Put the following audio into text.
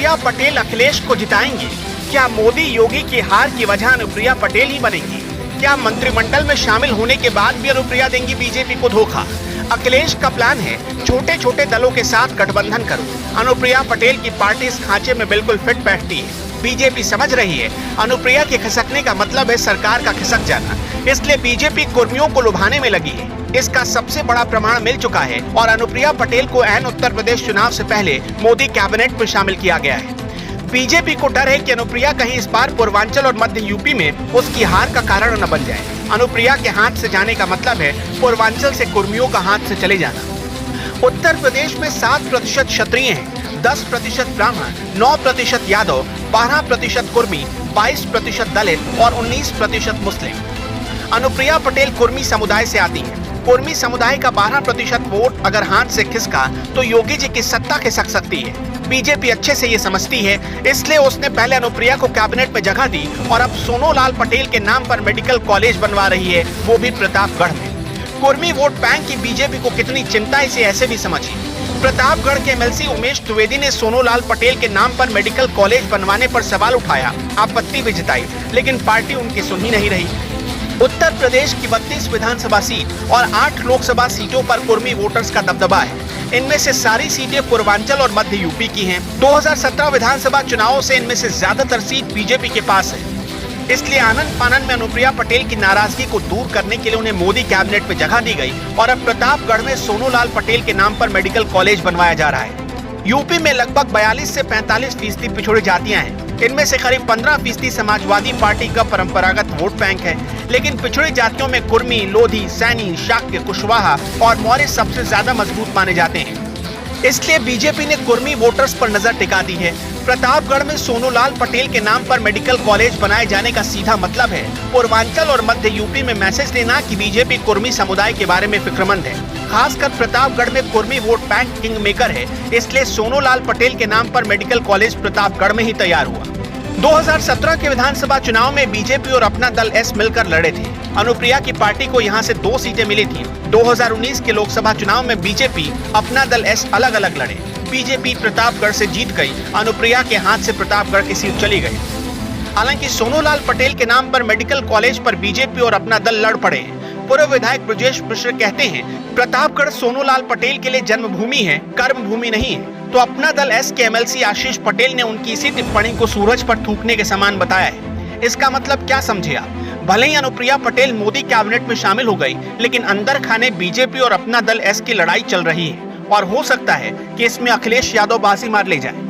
अनुप्रिया पटेल अखिलेश को जिताएंगी? क्या मोदी योगी की हार की वजह अनुप्रिया पटेल ही बनेंगी? क्या मंत्रिमंडल में शामिल होने के बाद भी अनुप्रिया देंगी बीजेपी को धोखा? अखिलेश का प्लान है छोटे छोटे दलों के साथ गठबंधन करो। अनुप्रिया पटेल की पार्टी इस खांचे में बिल्कुल फिट बैठती है। बीजेपी समझ रही है अनुप्रिया के खिसकने का मतलब है सरकार का खिसक जाना, इसलिए बीजेपी कर्मियों को लुभाने में लगी है। इसका सबसे बड़ा प्रमाण मिल चुका है और अनुप्रिया पटेल को ऐन उत्तर प्रदेश चुनाव से पहले मोदी कैबिनेट में शामिल किया गया है। बीजेपी को डर है कि अनुप्रिया कहीं इस बार पूर्वांचल और मध्य यूपी में उसकी हार का कारण न बन जाए। अनुप्रिया के हाथ से जाने का मतलब है पूर्वांचल से कुर्मियों का हाथ से चले जाना। उत्तर प्रदेश में 7% क्षत्रिय हैं, 10% ब्राह्मण, 9% यादव, 12% कुर्मी, 22% दलित और 19% मुस्लिम। अनुप्रिया पटेल कुर्मी समुदाय से आती हैं। कुर्मी समुदाय का 12% वोट अगर हाथ से खिसका तो योगी जी की सत्ता खिसक सकती है। बीजेपी अच्छे से ये समझती है, इसलिए उसने पहले अनुप्रिया को कैबिनेट में जगह दी और अब सोनूलाल पटेल के नाम पर मेडिकल कॉलेज बनवा रही है, वो भी प्रतापगढ़ में। कुर्मी वोट बैंक की बीजेपी को कितनी चिंता, इसे ऐसे भी समझिए। प्रतापगढ़ के एमएलसी उमेश द्विवेदी ने सोनूलाल पटेल के नाम पर मेडिकल कॉलेज बनवाने पर सवाल उठाया, आपत्ति भी जताई, लेकिन पार्टी उनकी सुन ही नहीं रही। उत्तर प्रदेश की 32 विधानसभा सीट और 8 लोकसभा सीटों पर कुर्मी वोटर्स का दबदबा है। इनमें से सारी सीटें पूर्वांचल और मध्य यूपी की हैं। 2017 विधानसभा चुनावों से इनमें से ज्यादातर सीट बीजेपी के पास है। इसलिए आनन फानन में अनुप्रिया पटेल की नाराजगी को दूर करने के लिए उन्हें मोदी कैबिनेट में जगह दी गई और अब प्रतापगढ़ में सोनूलाल पटेल के नाम पर मेडिकल कॉलेज बनवाया जा रहा है। यूपी में लगभग 42 से 45% पिछड़ी जातियां हैं। इनमें से करीब 15% समाजवादी पार्टी का परंपरागत वोट बैंक है, लेकिन पिछड़ी जातियों में कुर्मी, लोधी, सैनी, शाक्य, कुशवाहा और मौर्य सबसे ज्यादा मजबूत माने जाते हैं। इसलिए बीजेपी ने कुर्मी वोटर्स पर नजर टिका दी है। प्रतापगढ़ में सोनूलाल पटेल के नाम पर मेडिकल कॉलेज बनाए जाने का सीधा मतलब है पूर्वांचल और मध्य यूपी में मैसेज देना कि बीजेपी कुर्मी समुदाय के बारे में फिक्रमंद है। खासकर प्रतापगढ़ में Kurmi vote bank king maker है, इसलिए सोनूलाल पटेल के नाम पर मेडिकल कॉलेज प्रतापगढ़ में ही तैयार हुआ। 2017 के विधानसभा चुनाव में बीजेपी और अपना दल एस मिलकर लड़े थे। अनुप्रिया की पार्टी को यहां से 2 सीटें मिली थी। 2019 के लोकसभा चुनाव में बीजेपी अपना दल एस अलग अलग लड़े। बीजेपी प्रतापगढ़ से जीत गई, अनुप्रिया के हाथ से प्रतापगढ़ की सीट चली गई। हालांकि सोनूलाल पटेल के नाम पर मेडिकल कॉलेज पर बीजेपी और अपना दल लड़ पड़े हैं। पूर्व विधायक ब्रजेश मिश्र कहते हैं प्रतापगढ़ सोनूलाल पटेल के लिए जन्मभूमि है, कर्मभूमि नहीं है। तो अपना दल एस के एमएलसी आशीष पटेल ने उनकी इसी टिप्पणी को सूरज पर थूकने के समान बताया है। इसका मतलब क्या समझे आप? भले ही अनुप्रिया पटेल मोदी कैबिनेट में शामिल हो गई, लेकिन अंदर खाने बीजेपी और अपना दल एस की लड़ाई चल रही है और हो सकता है कि इसमें अखिलेश यादव बाजी मार ले जाए।